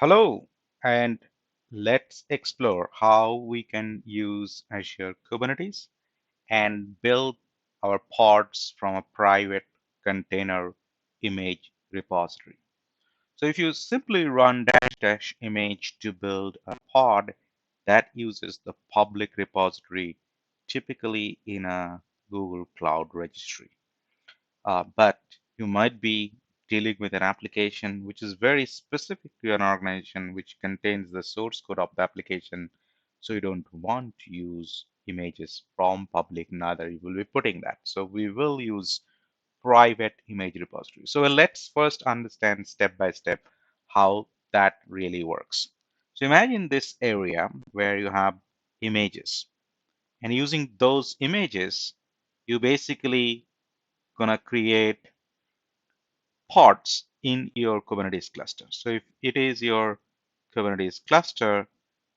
Hello, and let's explore how we can use Azure Kubernetes and build our pods from a private container image repository. So if you simply run dash dash image to build a pod that uses the public repository, typically in a Google Cloud Registry. But you might be dealing with an application which is very specific to an organization, which contains the source code of the application. So you don't want to use images from public, neither you will be putting that. So we will use private image repository. So let's first understand step by step how that really works. So imagine this area where you have images, and using those images, you basically gonna create pods in your Kubernetes cluster. So if it is your Kubernetes cluster,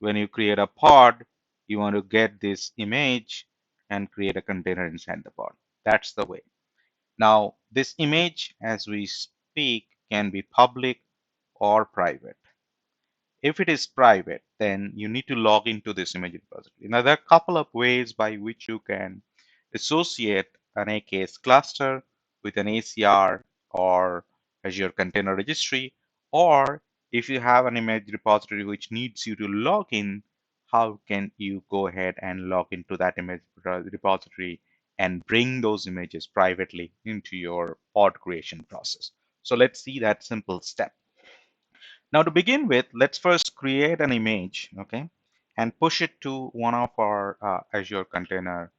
when you create a pod, you want to get this image and create a container inside the pod. That's the way. Now, this image, as we speak, can be public or private. If it is private, then you need to log into this image repository. Now, there are a couple of ways by which you can associate an AKS cluster with an ACR or Azure Container Registry, or if you have an image repository which needs you to log in, how can you go ahead and log into that image repository and bring those images privately into your pod creation process? So let's see that simple step. Now to begin with, let's first create an image, okay, and push it to one of our Azure Container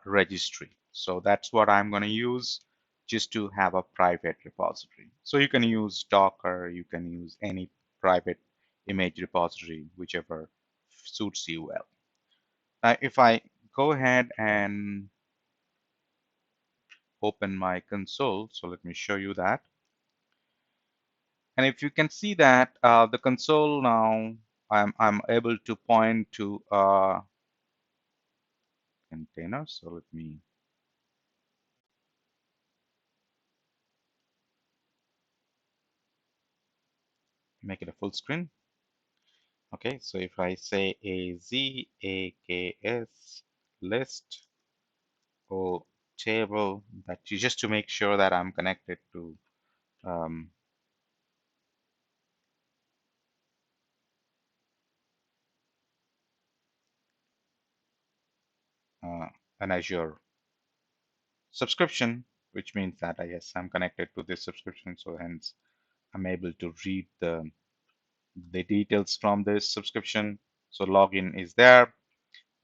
Registry. So that's what I'm going to use just to have a private repository. So you can use Docker, you can use any private image repository, whichever suits you well. Now, if I go ahead and open my console, so let me show you that. And if you can see that the console now, I'm able to point to a container. So let me make it a full screen. Okay, so if I say AKS list or table, that you just to make sure that I'm connected to um, uh, an Azure subscription, which means that I guess I'm connected to this subscription. So hence I'm able to read the details from this subscription. So login is there.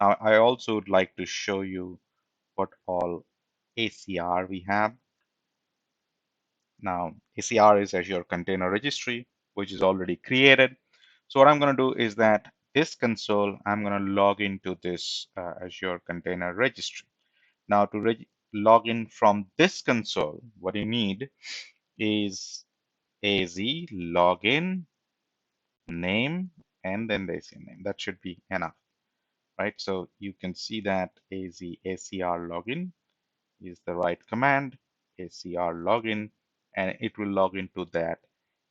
Now I also would like to show you what all ACR we have. Now ACR is Azure Container Registry, which is already created. So what I'm going to do is that this console, I'm going to log into this Azure Container Registry. Now to log in from this console, what you need is AZ login name and then the ACR name. That should be enough, right? So you can see that ACR login is the right command, ACR login, and it will log into that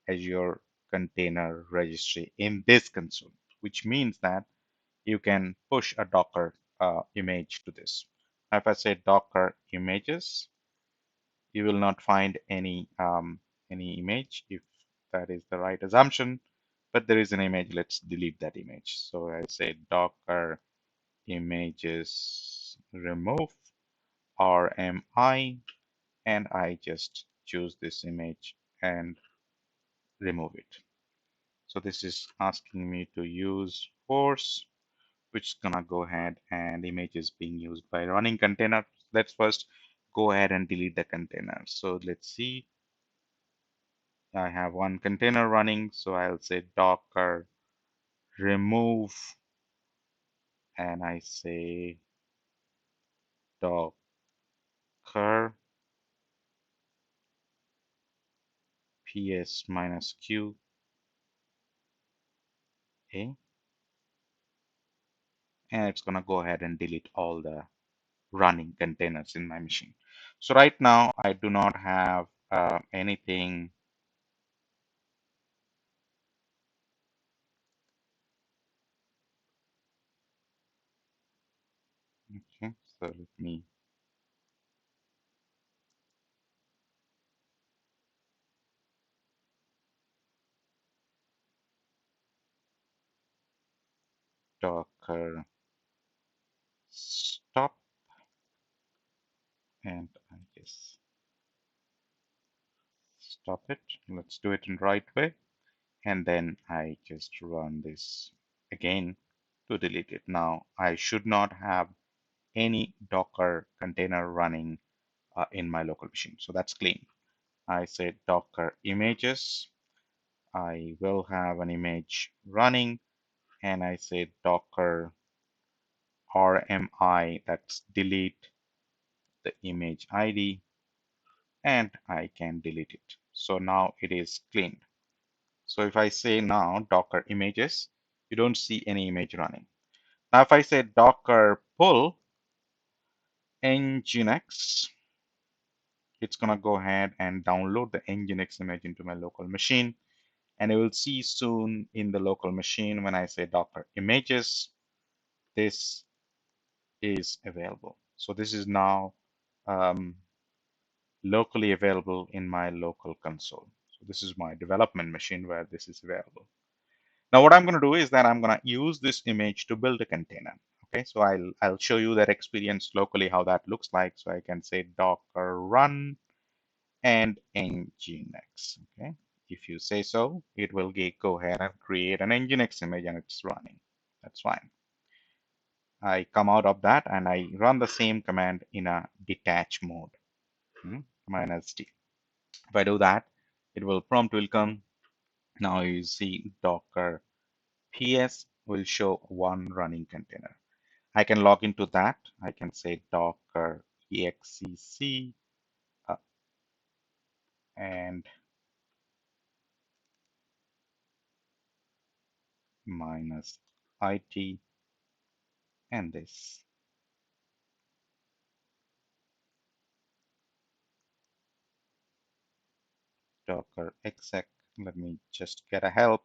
Azure Container Registry in this console, which means that you can push a Docker image to this. Now, if I say Docker images, you will not find any image if that is the right assumption, but there is an image. Let's delete that image. So I say Docker images remove RMI, and I just choose this image and remove it. So this is asking me to use force, which is gonna go ahead, and image is being used by running container. Let's first go ahead and delete the container. So let's see, I have one container running, so I'll say Docker remove, and I say Docker ps minus q a, and it's gonna go ahead and delete all the running containers in my machine. So right now I do not have anything Okay, so let me Docker stop, and I guess stop it. Let's do it in right way. And then I just run this again to delete it. Now I should not have any Docker container running in my local machine. So that's clean. I said Docker images. I will have an image running, and I say Docker RMI, that's delete the image ID, and I can delete it. So now it is cleaned. So if I say now Docker images, you don't see any image running. Now if I say Docker pull nginx, it's gonna go ahead and download the nginx image into my local machine. And you will see soon in the local machine when I say Docker images, this is available. So this is now um, locally available in my local console. So this is my development machine where this is available. Now what I'm going to do is that I'm going to use this image to build a container. Okay, so I'll show you that experience locally how that looks like. So I can say Docker run and nginx. Okay, if you say so, it will go ahead and create an nginx image and it's running. That's fine. I come out of that and I run the same command in a detach mode. Minus D. If I do that, it will prompt will come. Now you see Docker PS will show one running container. I can log into that. I can say Docker exec uh, and minus IT and this. Docker exec. Let me just get a help.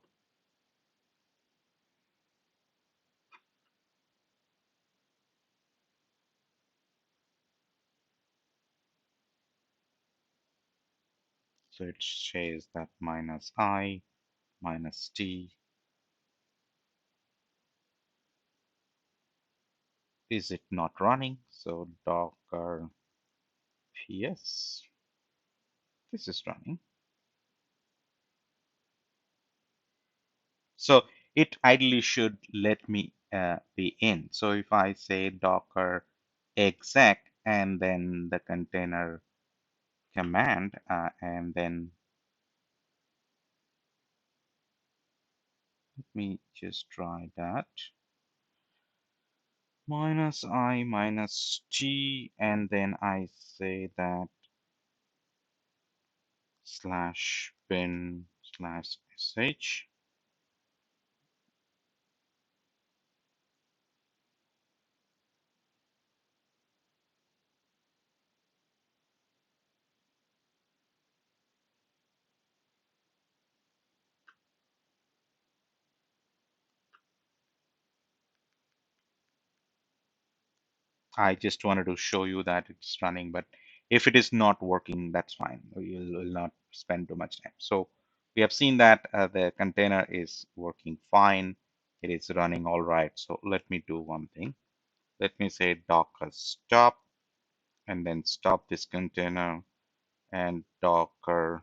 So it says that minus I minus T. Is it not running? So Docker PS. This is running. So it ideally should let me be in. So if I say Docker exec and then the container command and then let me just try that. Minus I minus G and then I say that slash bin slash sh. I just wanted to show you that it's running, but if it is not working, that's fine. You'll not spend too much time. So we have seen that the container is working fine. It is running all right. So let me do one thing. Let me say Docker stop and then stop this container and Docker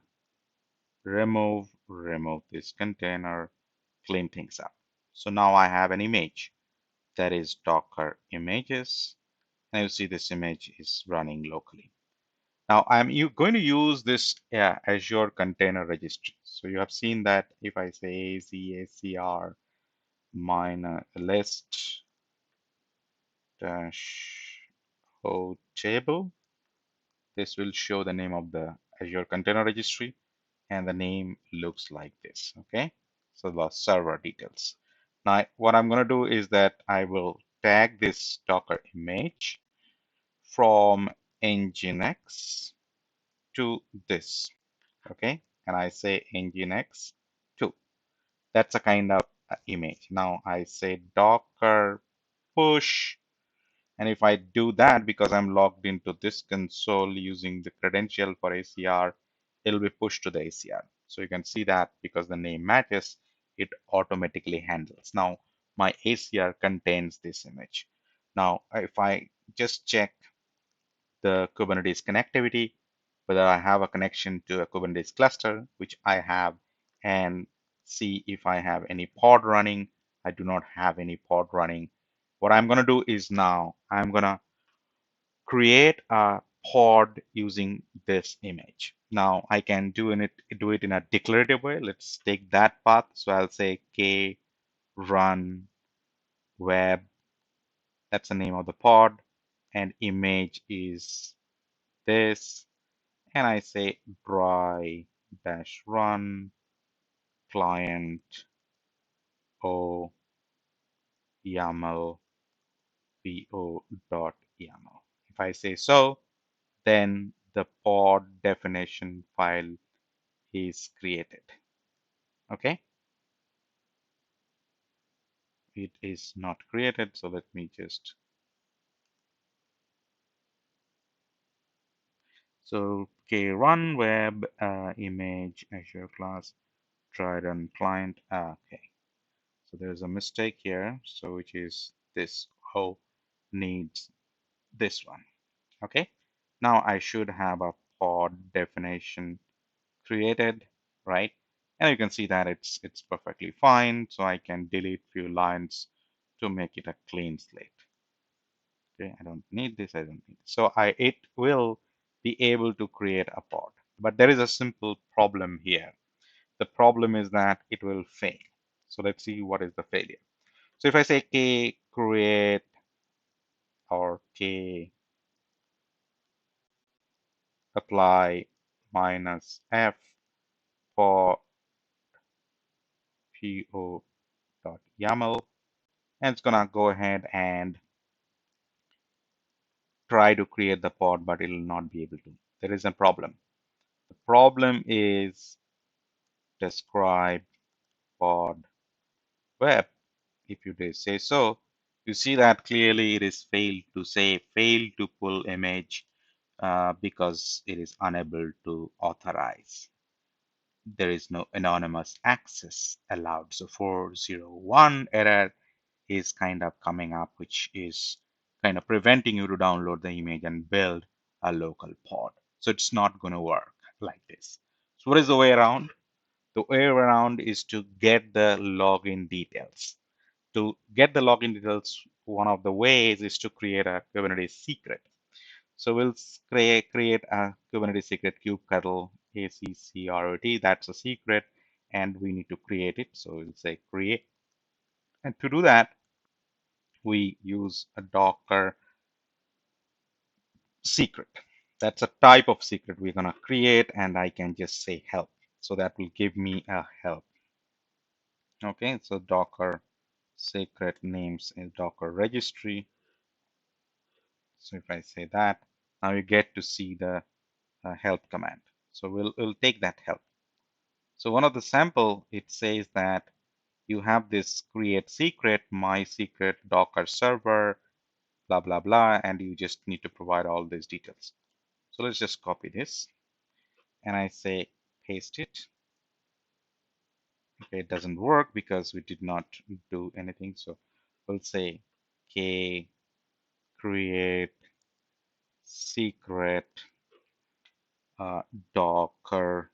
remove this container, clean things up. So now I have an image that is Docker images. And you see this image is running locally. Now I'm going to use this Azure Container Registry. So you have seen that if I say AZACR minor list dash O table, this will show the name of the Azure Container Registry, and the name looks like this. Okay, so the server details. Now what I'm going to do is that I will tag this Docker image from nginx to this. Okay, and I say nginx 2. That's a kind of image. Now I say docker push And if I do that, because I'm logged into this console using the credential for ACR, it'll be pushed to the ACR. So you can see that because the name matches, it automatically handles. Now my ACR contains this image. Now, if I just check the Kubernetes connectivity, whether I have a connection to a Kubernetes cluster, which I have, and see if I have any pod running. I do not have any pod running. What I'm going to do is now I'm going to create a pod using this image. Now I can do it in a declarative way. Let's take that path. So I'll say k run web. That's the name of the pod, and image is this. And I say dry dash run client o YAML po dot YAML. If I say so, then the pod definition file is created. Okay, it is not created, so let me just k run web image Azure class try run client. Okay, so there's a mistake here, so which is this o needs this one. Okay, now I should have a pod definition created, right? And you can see that it's perfectly fine. So I can delete few lines to make it a clean slate. Okay, I don't need this. I don't need this. So it will be able to create a pod, but there is a simple problem here. The problem is that it will fail. So let's see what is the failure. So if I say k create or k apply minus f for po.yaml, and it's gonna go ahead and try to create the pod, but it will not be able to. There is a problem. The problem is describe pod web. If you did say so, you see that clearly it is failed to pull image because it is unable to authorize. There is no anonymous access allowed. So 401 error is kind of coming up, which is kind of preventing you to download the image and build a local pod. So it's not going to work like this. So what is the way around? The way around is to get the login details. To get the login details, one of the ways is to create a Kubernetes secret. So we'll create a Kubernetes secret kubectl ACCROT. That's a secret, and we need to create it. So we'll say create. And to do that, we use a Docker secret. That's a type of secret we're going to create, and I can just say help. So that will give me a help. Okay, so Docker secret names is Docker registry. So if I say that, now you get to see the help command. So we'll take that help. So one of the sample, it says that you have this create secret, my secret, Docker server, blah, blah, blah, and you just need to provide all these details. So let's just copy this and I say paste it. Okay, it doesn't work because we did not do anything. So we'll say k create secret Docker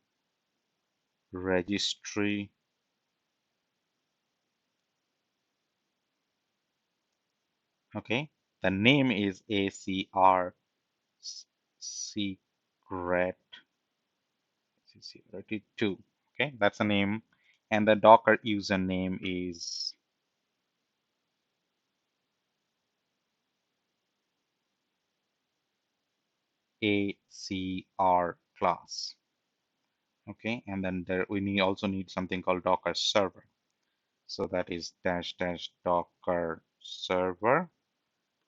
registry. Okay, the name is ACR secret 32. Okay, that's the name, and the Docker username is ACR class. Okay, and then there we also need something called Docker server. So that is dash dash Docker server,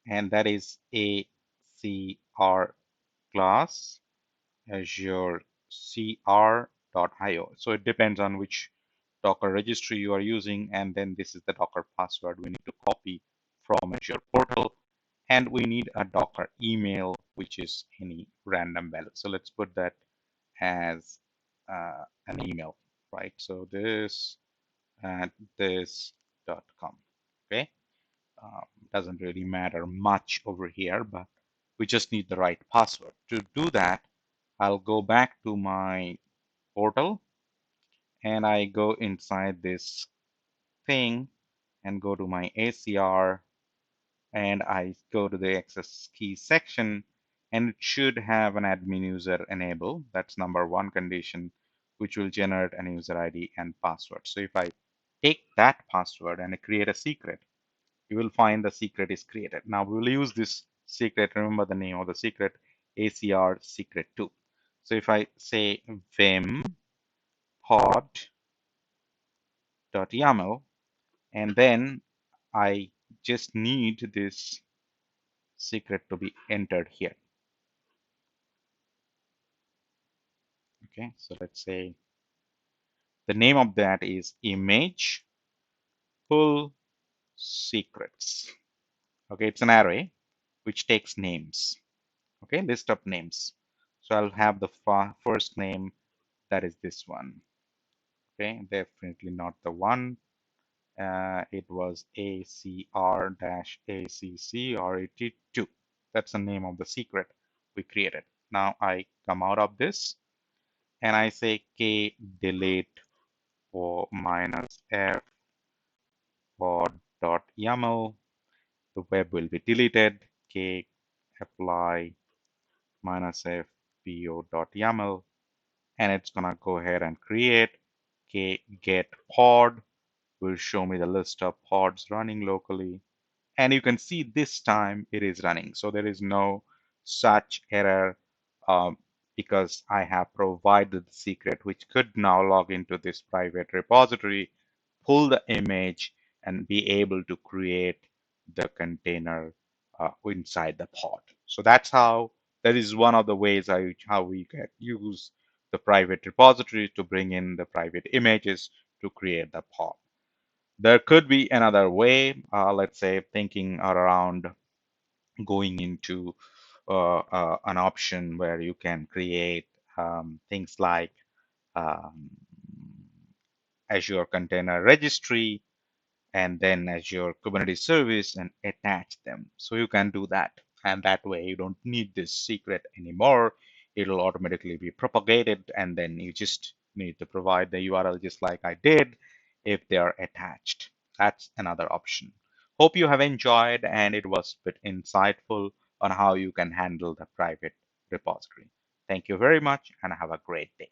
and that is ACR class Azure cr.io. So it depends on which Docker registry you are using, and then this is the Docker password we need to copy from Azure portal And we need a Docker email, which is any random value. So let's put that as an email, right? So this at this.com. Okay. Doesn't really matter much over here, but we just need the right password. To do that, I'll go back to my portal and I go inside this thing and go to my ACR and I go to the access key section and it should have an admin user enable. That's number one condition, which will generate an user ID and password. So if I take that password and I create a secret, you will find the secret is created. Now we will use this secret. Remember the name of the secret, ACR secret 2. So if I say vim pod.yaml and then I just need this secret to be entered here. Okay, so let's say the name of that is image full secrets. Okay, it's an array which takes names. Okay, list of names. So I'll have the first name, that is this one. Okay, definitely not the one. It was ACR-ACC or 82. That's the name of the secret we created. Now I come out of this and I say k delete or minus f pod.yaml. The web will be deleted. K apply minus f po.yaml, and it's gonna go ahead and create k get pod will show me the list of pods running locally. And you can see this time it is running. So there is no such error um, because I have provided the secret, which could now log into this private repository, pull the image, and be able to create the container inside the pod. So that's how, that is one of the ways how we can use the private repository to bring in the private images to create the pod. There could be another way, let's say thinking around going into an option where you can create things like um, Azure Container Registry and then Azure Kubernetes Service and attach them. So you can do that. And that way you don't need this secret anymore. It'll automatically be propagated and then you just need to provide the URL just like I did if they are attached. That's another option. Hope you have enjoyed and it was a bit insightful on how you can handle the private repository. Thank you very much and have a great day.